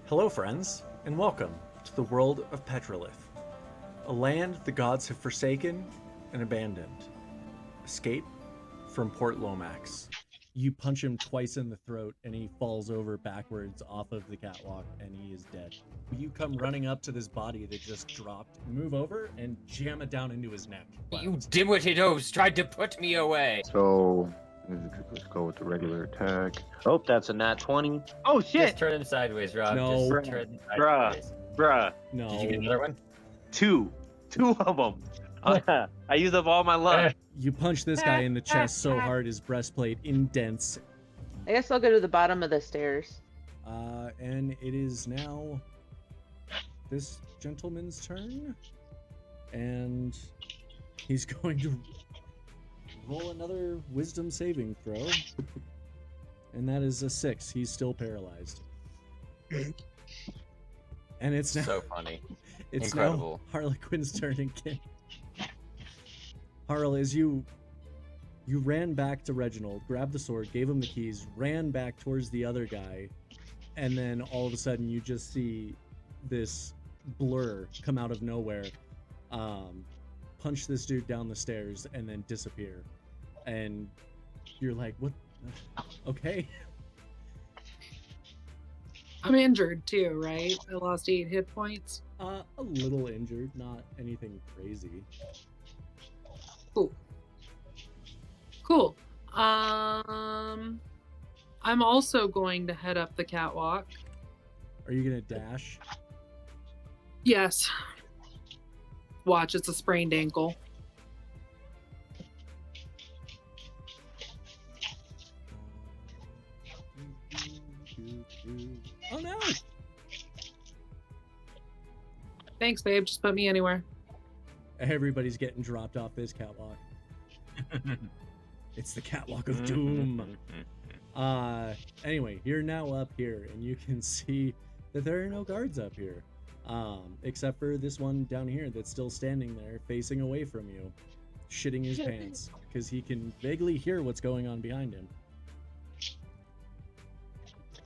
Hello, friends, and welcome to the world of Petrolith, a land the gods have forsaken and abandoned. Escape from Port Lomax. You punch him twice in the throat, and he falls over backwards off of the catwalk, and he is dead. You come running up to this body that just dropped, move over, and jam it down into his neck. You dimwitted tried to put me away. So let's go with the regular attack. Oh, that's a nat 20. Oh Just shit! turn him sideways, Rob. No. Just turn him Bruh. sideways. Bruh. No. Did you get another one? Two of them. I used up all my luck. You punch this guy in the chest so hard his breastplate indents. I guess I'll go to the bottom of the stairs. And it is now this gentleman's turn. And he's going to roll another wisdom saving throw. And that is a 6. He's still paralyzed. And it's now So funny. it's Incredible. now Harlequin's turn again. Harl, as you ran back to Reginald, grabbed the sword, gave him the keys, ran back towards the other guy, and then all of a sudden you just see this blur come out of nowhere, punch this dude down the stairs, and then disappear. And you're like, what? Okay. I'm injured too, right? I lost 8 hit points. A little injured, not anything crazy. Cool. I'm also going to head up the catwalk. Are you gonna dash? Yes. Watch, it's a sprained ankle. Oh no! Thanks, babe. Just put me anywhere. Everybody's getting dropped off this catwalk. It's the catwalk of doom. Anyway, you're now up here, and you can see that there are no guards up here, except for this one down here that's still standing there, facing away from you, shitting his pants because he can vaguely hear what's going on behind him.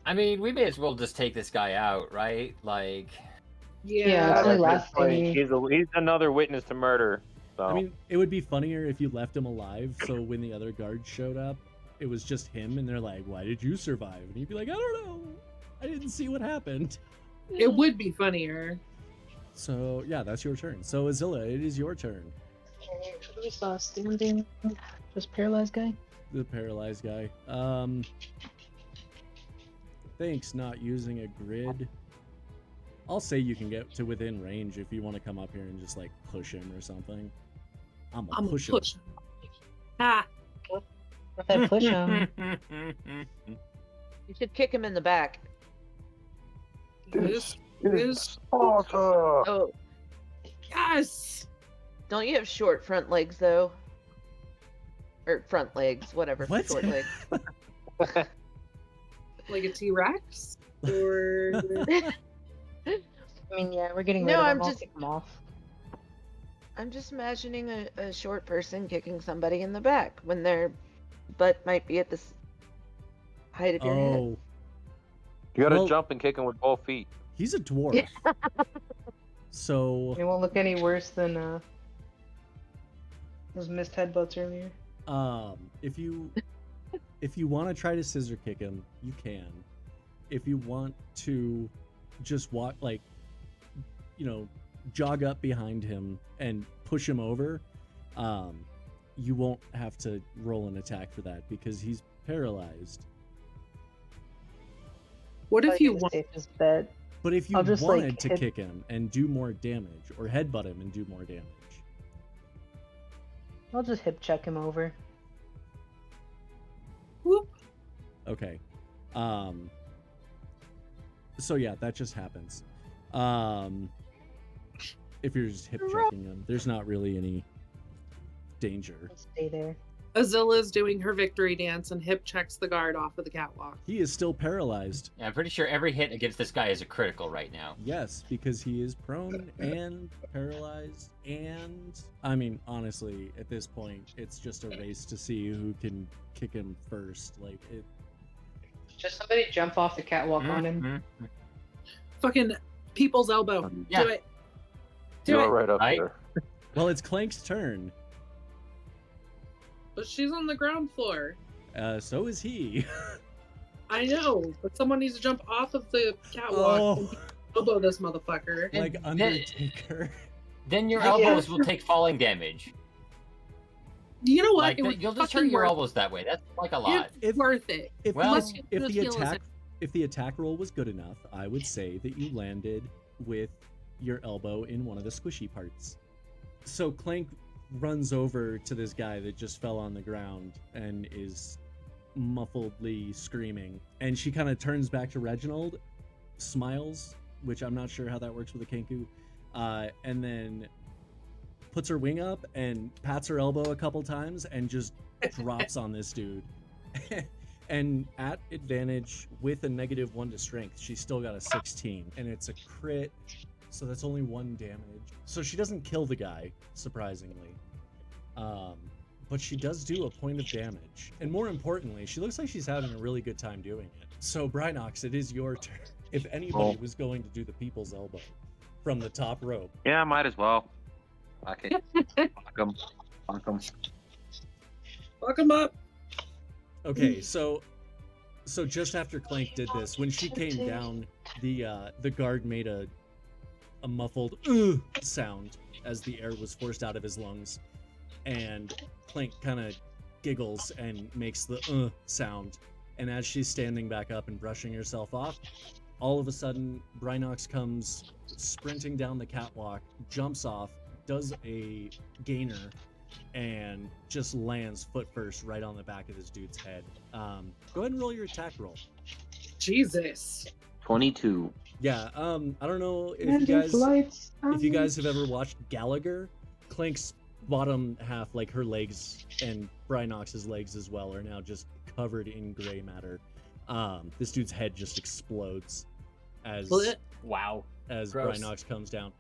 I mean, we may as well just take this guy out, right? Like, Yeah, it's only last thing. He's another witness to murder. So. I mean, it would be funnier if you left him alive, so when the other guards showed up, it was just him, and they're like, "Why did you survive?" And he'd be like, "I don't know. I didn't see what happened." It would be funnier. So yeah, that's your turn. So Azilla, it is your turn. Who we saw standing? Just paralyzed guy? The paralyzed guy. Thanks, not using a grid. I'll say you can get to within range if you want to come up here and just like push him or something. I'm gonna push him. Ah, If I push him. You should kick him in the back. this Sparta! Oh, yes. don't you have short front legs though? Or front legs, whatever. What? Short legs. Like a T-Rex? Or I mean, yeah, we're getting rid No, of I'm them. I'll just- take them off. I'm just imagining a short person kicking somebody in the back when their butt might be at the height of your head. Oh, You gotta Well- jump and kick him with both feet. he's a dwarf. So It won't look any worse than those missed headbutts earlier. if you want to try to scissor kick him, you can. If you want to just walk, like, you know, jog up behind him and push him over, you won't have to roll an attack for that because he's paralyzed. what if you Probably want? the safest bet. But if you I'll just, like, wanted to hit- kick him and do more damage, or headbutt him and do more damage, I'll just hip check him over. Whoop. okay. So yeah, that just happens. If you're just hip checking him, there's not really any danger. I'll stay there. Azilla's doing her victory dance and hip checks the guard off of the catwalk. He is still paralyzed. yeah, I'm pretty sure every hit against this guy is a critical right now. Yes, because he is prone and paralyzed, and I mean, honestly, at this point, it's just a race to see who can kick him first. Like it. Just somebody jump off the catwalk on him. Mhm. Fucking people's elbow. Yeah. Do it. Do You're it. right up Right? there. Well, it's Clank's turn. But she's on the ground floor. So is he. I know, but someone needs to jump off of the catwalk and Oh, elbow this motherfucker. like Then- Undertaker. Then your Yeah. elbows will take falling damage. You know what? Like, It was you'll just fucking hurt your worth elbows that way. That's like a lot. It's worth it. If, Well- Unless the, you if just the feel as attack if the attack roll was good enough, I would say that you landed with your elbow in one of the squishy parts. So Clank runs over to this guy that just fell on the ground and is muffledly screaming. And she kind of turns back to Reginald, smiles, which I'm not sure how that works with a Kenku, and then puts her wing up and pats her elbow a couple times and just drops on this dude. And at advantage with a -1 to strength, she's still got a 16, and it's a crit, so that's only 1 damage. So she doesn't kill the guy, surprisingly, but she does do a point of damage. And more importantly, she looks like she's having a really good time doing it. So Brynox, it is your turn. If anybody was going to do the people's elbow from the top rope, Yeah, might as well. Fuck it. Fuck 'em. Fuck 'em. fuck him up. okay, so just after Clank did this, when she came down, the guard made a muffled sound as the air was forced out of his lungs, and Clank kind of giggles and makes the sound. And as she's standing back up and brushing herself off, all of a sudden Brynox comes sprinting down the catwalk, jumps off, does a gainer, and just lands foot first right on the back of this dude's head. Go ahead and roll your attack roll. Jesus. 22. Yeah, I don't know if And you his guys lights have ever watched Gallagher. Clank's bottom half, like her legs and Brynox's legs as well, are now just covered in gray matter. This dude's head just explodes as Blech. Wow. Gross. Brynox comes down.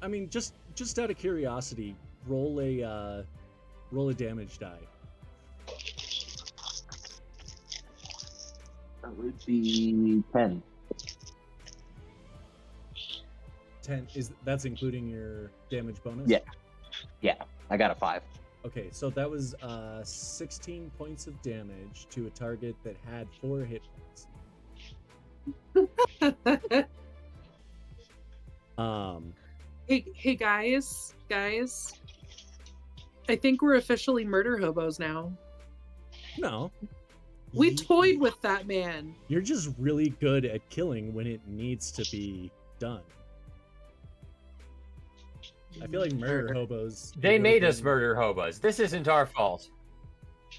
I mean, just out of curiosity, roll a damage die. That would be 10. 10 that's including your damage bonus? Yeah, I got a 5. Okay, so that was 16 points of damage to a target that had 4 hit points. Hey guys. I think we're officially murder hobos now. No. We Ye- toyed with that man. You're just really good at killing when it needs to be done. I feel like murder hobos. They it made would've us been- murder hobos. This isn't our fault.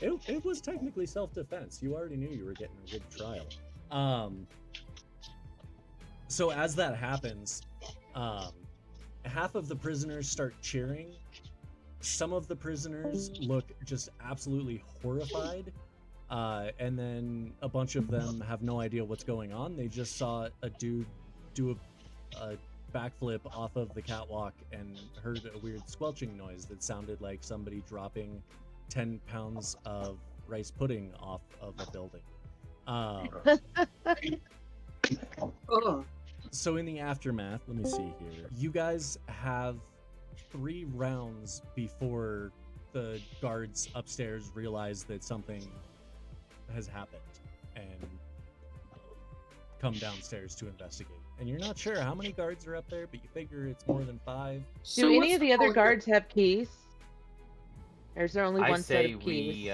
It was technically self-defense. You already knew you were getting a good trial. So as that happens, half of the prisoners start cheering. Some of the prisoners look just absolutely horrified. And then a bunch of them have no idea what's going on. They just saw a dude do a backflip off of the catwalk and heard a weird squelching noise that sounded like somebody dropping 10 pounds of rice pudding off of a building. Ugh. So in the aftermath, let me see here. You guys have 3 rounds before the guards upstairs realize that something has happened and come downstairs to investigate. And you're not sure how many guards are up there, but you figure it's more than 5. So Do any what's of the other point? guards have keys? Or is there only I one set say of keys? we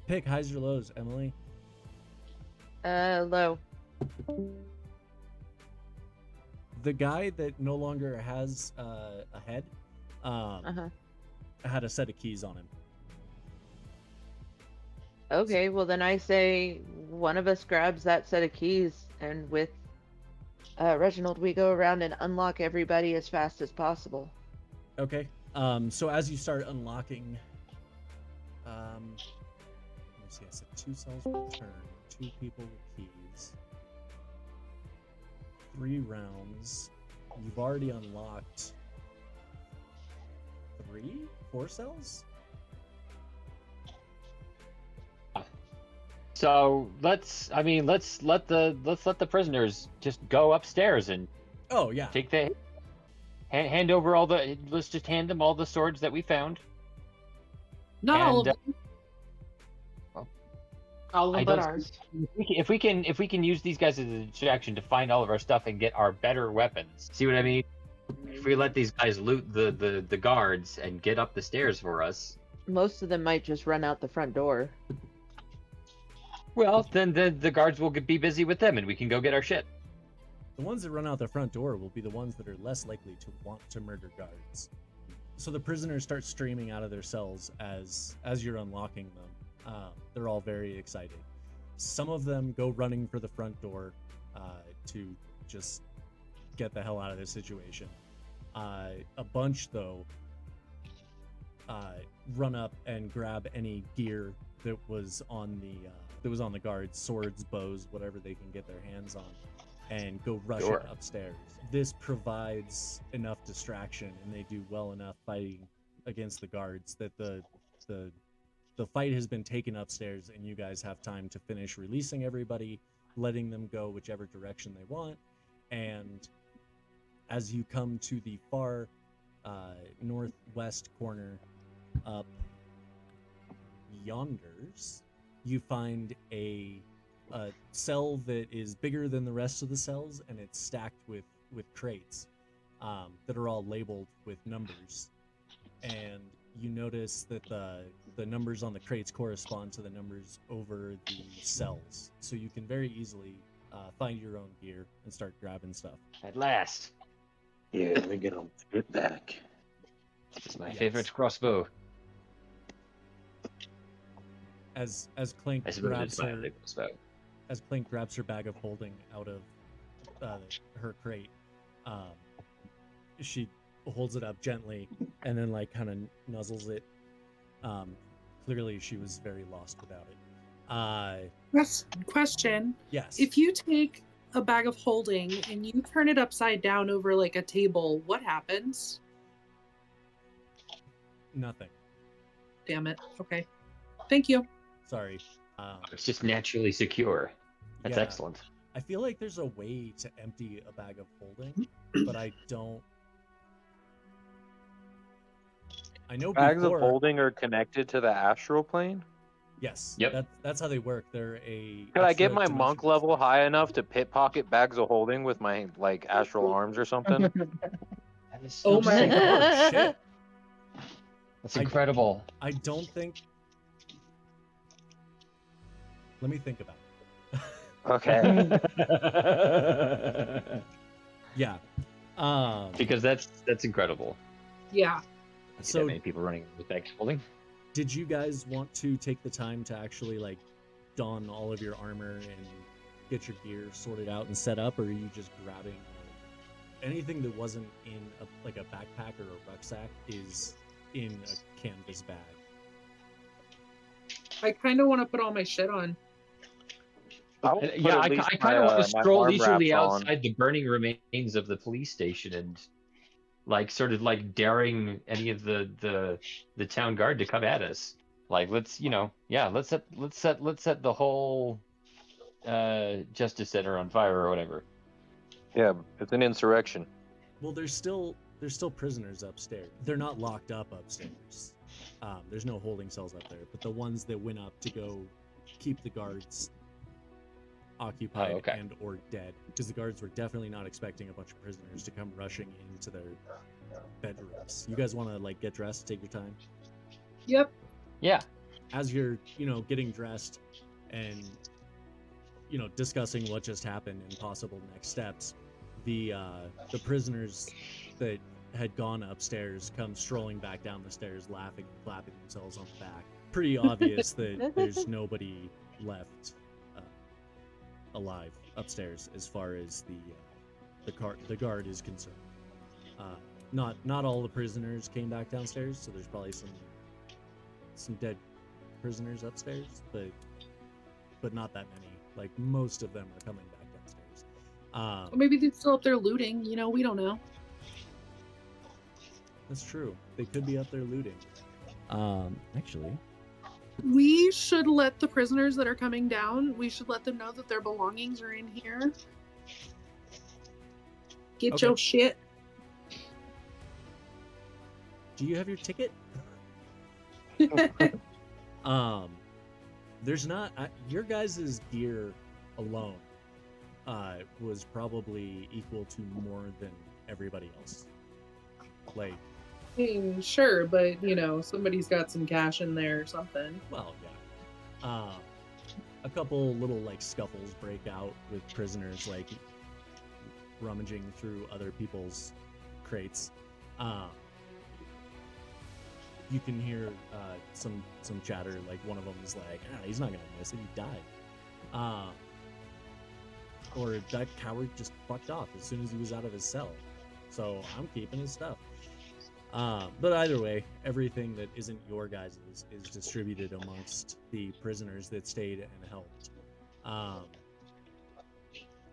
Pick highs or lows, Emily. Low. The guy that no longer has a head Uh-huh. had a set of keys on him. Okay, well then I say one of us grabs that set of keys, and with Reginald, we go around and unlock everybody as fast as possible. Okay. So as you start unlocking, let me see. I said 2 cells per turn, 2 people with keys, 3 rounds. You've already unlocked 4 cells. So let's let the prisoners just go upstairs and Oh yeah. take the hand over all the. Let's just hand them all the swords that we found. Not all of And, them. All I of but don't- ours. If we can use these guys as a distraction to find all of our stuff and get our better weapons. See what I mean? If we let these guys loot the guards and get up the stairs for us, Most of them might just run out the front door. well, then the guards will be busy with them, and we can go get our shit. The ones that run out the front door will be the ones that are less likely to want to murder guards. So the prisoners start streaming out of their cells as you're unlocking them. They're all very excited. Some of them go running for the front door to just get the hell out of this situation. A bunch, though, run up and grab any gear that was on the guards, swords, bows, whatever they can get their hands on, and go rushing Sure. upstairs. This provides enough distraction, and they do well enough fighting against the guards that the fight has been taken upstairs, and you guys have time to finish releasing everybody, letting them go whichever direction they want. And as you come to the far northwest corner up yonders, you find a cell that is bigger than the rest of the cells, and it's stacked with crates that are all labeled with numbers. And you notice that the numbers on the crates correspond to the numbers over the cells, so you can very easily find your own gear and start grabbing stuff. At last, Yeah, let me get it back. this is my Yes. favorite crossbow. As Clink I suppose grabs it's my her favorite crossbow. as Clink grabs her bag of holding out of her crate, she holds it up gently and then like kind of nuzzles it. Clearly she was very lost without it. Question. Yes. If you take a bag of holding and you turn it upside down over like a table, what happens? Nothing. Damn it. Okay. Thank you. Sorry. It's just naturally secure. That's Yeah. excellent. I feel like there's a way to empty a bag of holding, but I don't. I know Bags before. of holding are connected to the astral plane. Yes. Yep. That's how they work. They're a. Could I get extra my monk dimensional level space. high enough to pickpocket bags of holding with my like astral arms or something? That is Oh so my sick. Oh shit! That's incredible. I don't think. Let me think about it. Okay. Yeah. Because that's incredible. Yeah. I see So- that many people running with bags holding. Did you guys want to take the time to actually like don all of your armor and get your gear sorted out and set up, or are you just grabbing anything that wasn't in like a backpack or a rucksack is in a canvas bag? I kind of want to put all my shit on. I'll put Yeah, at I least kind of my, want to my stroll arm leisurely wraps on. outside the burning remains of the police station and like sort of like daring any of the town guard to come at us. Like let's set the whole justice center on fire or whatever. Yeah, it's an insurrection. Well, there's still prisoners upstairs. They're not locked up upstairs. There's no holding cells up there, but the ones that went up to go keep the guards occupied okay. and or dead, because the guards were definitely not expecting a bunch of prisoners to come rushing into their bedrooms. You guys want to like get dressed, take your time? Yep. Yeah. As you're getting dressed and discussing what just happened and possible next steps, the prisoners that had gone upstairs come strolling back down the stairs, laughing and clapping themselves on the back. Pretty obvious that there's nobody left alive upstairs as far as the guard is concerned. Not all the prisoners came back downstairs, so there's probably some dead prisoners upstairs, but not that many. Like most of them are coming back downstairs. Or maybe they're still up there looting. We don't know. That's true. They could be up there looting. Actually, We should let the prisoners that are coming down, we should let them know that their belongings are in here. Get Okay. your shit. Do you have your ticket? There's not your guys' gear alone was probably equal to more than everybody else. Like, I mean, sure, but you know, somebody's got some cash in there or something. well, yeah. A couple little like scuffles break out with prisoners like rummaging through other people's crates. You can hear some chatter. Like one of them is like, he's not gonna miss it. He died. Or that coward just fucked off as soon as he was out of his cell. So I'm keeping his stuff. But either way, everything that isn't your guys' is distributed amongst the prisoners that stayed and helped.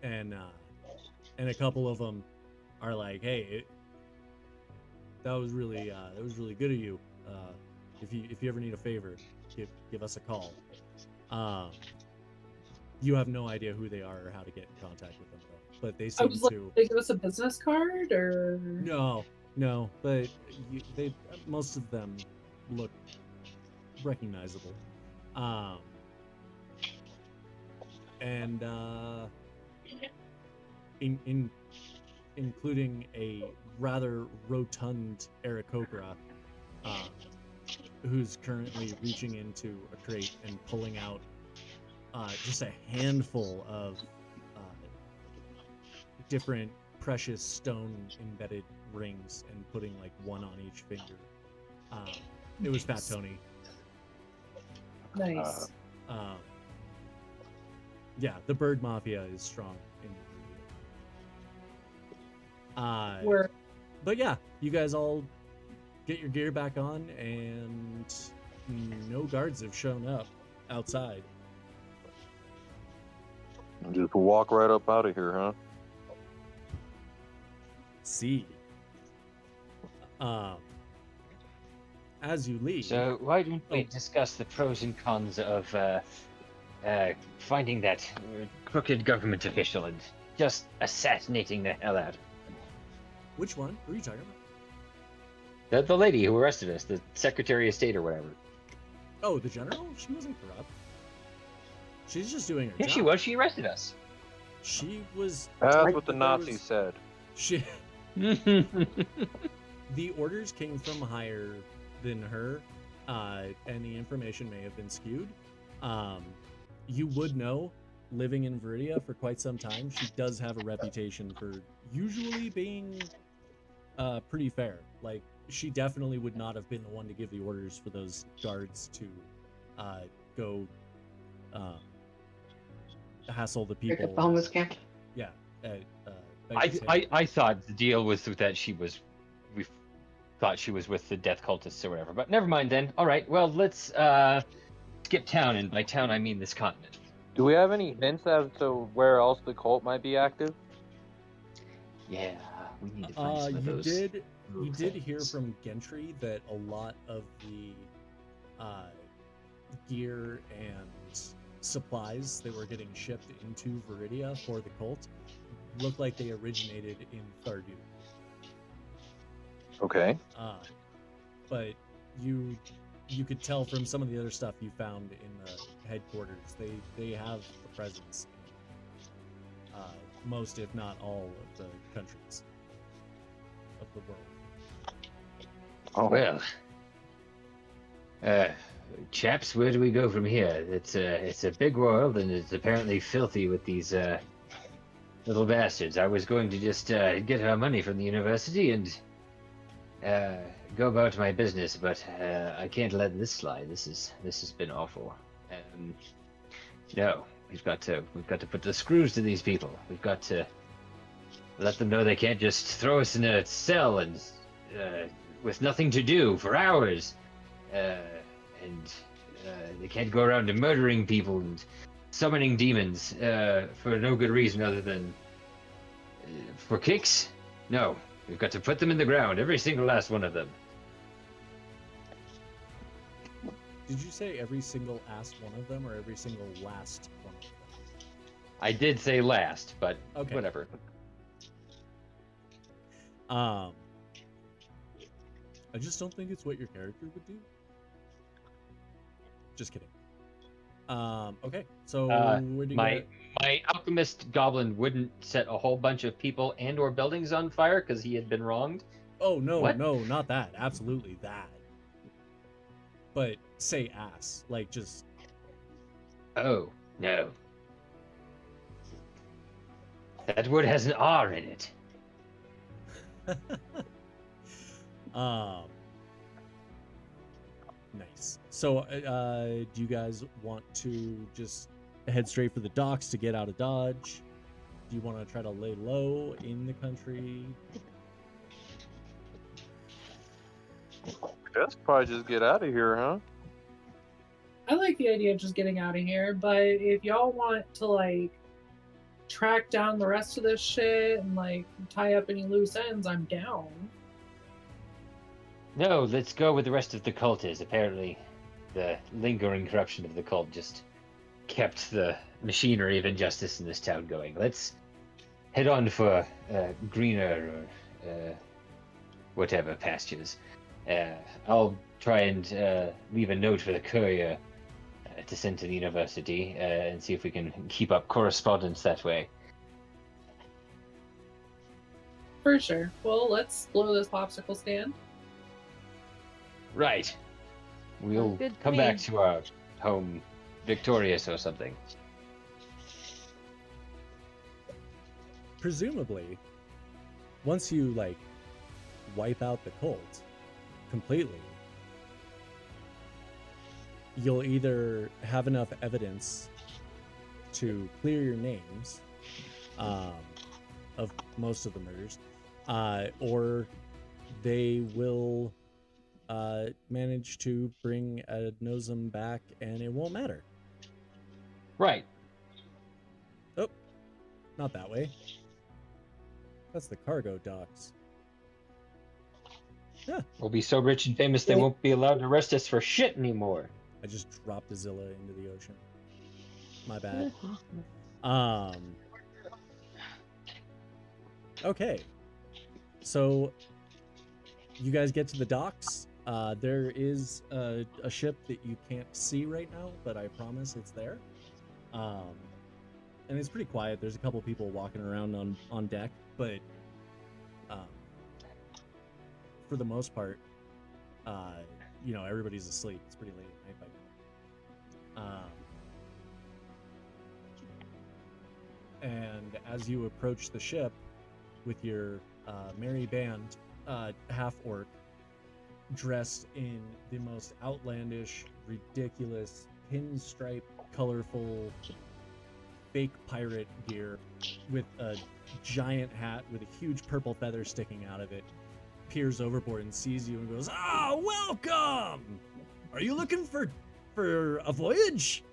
And a couple of them are like, "Hey, that was really good of you. If you ever need a favor, give us a call." You have no idea who they are or how to get in contact with them, though. But they I seem was like, to. they give us a business card or No, but most of them look recognizable. And including a rather rotund Aarakocra, who's currently reaching into a crate and pulling out just a handful of different precious stone embedded rings and putting like one on each finger. It was Fat Tony. nice. Yeah, the Bird Mafia is strong in We're but yeah, you guys all get your gear back on, and no guards have shown up outside. Just walk right up out of here, huh? See. As you leave. So why don't we discuss the pros and cons of finding that crooked government official and just assassinating the hell out of him? Which one? Who are you talking about? The lady who arrested us, the Secretary of State or whatever. Oh, the general? She wasn't corrupt. She's just doing her Yeah, job. she was. She arrested us. She was. That's told what the that there Nazis was- said. She. The orders came from higher than her, and the information may have been skewed. You would know, living in Viridia for quite some time, she does have a reputation for usually being pretty fair. Like, she definitely would not have been the one to give the orders for those guards to go hassle the Break people. up the homeless camp. Yeah. I thought the deal was that we thought she was with the death cultists or whatever, but never mind then. All right, well, let's skip town, and by town I mean this continent. Do we have any hints as to where else the cult might be active? Yeah, we need to find some of You those. did rogue hear things. from Gentry that a lot of the gear and supplies that were getting shipped into Viridia for the cult looked like they originated in Thardu. Okay. But you could tell from some of the other stuff you found in the headquarters, they have a presence in most, if not all, of the countries of the world. Oh, Well, chaps, where do we go from here? It's a big world, and it's apparently filthy with these little bastards. I was going to just get our money from the university and go about my business, but I can't let this slide. This has been awful. No, we've got to put the screws to these people. We've got to let them know they can't just throw us in a cell and with nothing to do for hours, and they can't go around and murdering people and summoning demons for no good reason other than for kicks. No, we've got to put them in the ground, every single last one of them. Did you say every single asked one of them, or every single last one of them? I did say last, but Okay. whatever. I just don't think it's what your character would do. Just kidding. Okay, so where do you My alchemist goblin wouldn't set a whole bunch of people and or buildings on fire because he had been wronged. Oh no, What? no, not that. Absolutely that. But say ass, like just Oh no, that word has an R in it. Nice. So, do you guys want to just head straight for the docks to get out of Dodge? Do you want to try to lay low in the country? Let's probably just get out of here, huh? I like the idea of just getting out of here, but if y'all want to like track down the rest of this shit and like tie up any loose ends, I'm down. No, let's go with the rest of the cultists. Apparently, the lingering corruption of the cult just kept the machinery of injustice in this town going. Let's head on for greener or whatever pastures. I'll try and leave a note for the courier to send to the university and see if we can keep up correspondence that way. For sure. Well, let's blow this popsicle stand. Right. We'll good to come me. back to our home victorious or something. Presumably, once you like wipe out the cult completely, you'll either have enough evidence to clear your names of most of the murders, or they will manage to bring a Nosem back and it won't matter. Right. Oh, not that way. That's the cargo docks. Yeah, We'll be so rich and famous they won't be allowed to arrest us for shit anymore. I just dropped a Zilla into the ocean. My bad. Okay. So you guys get to the docks. There is a ship that you can't see right now, but I promise it's there. And it's pretty quiet. There's a couple people walking around on deck, but for the most part, you know, everybody's asleep. It's pretty late at night by now. And as you approach the ship with your merry band, half-orc, dressed in the most outlandish, ridiculous, pinstripe, colorful, fake pirate gear, with a giant hat with a huge purple feather sticking out of it, peers overboard and sees you and goes, "Ah, welcome! Are you looking for a voyage?"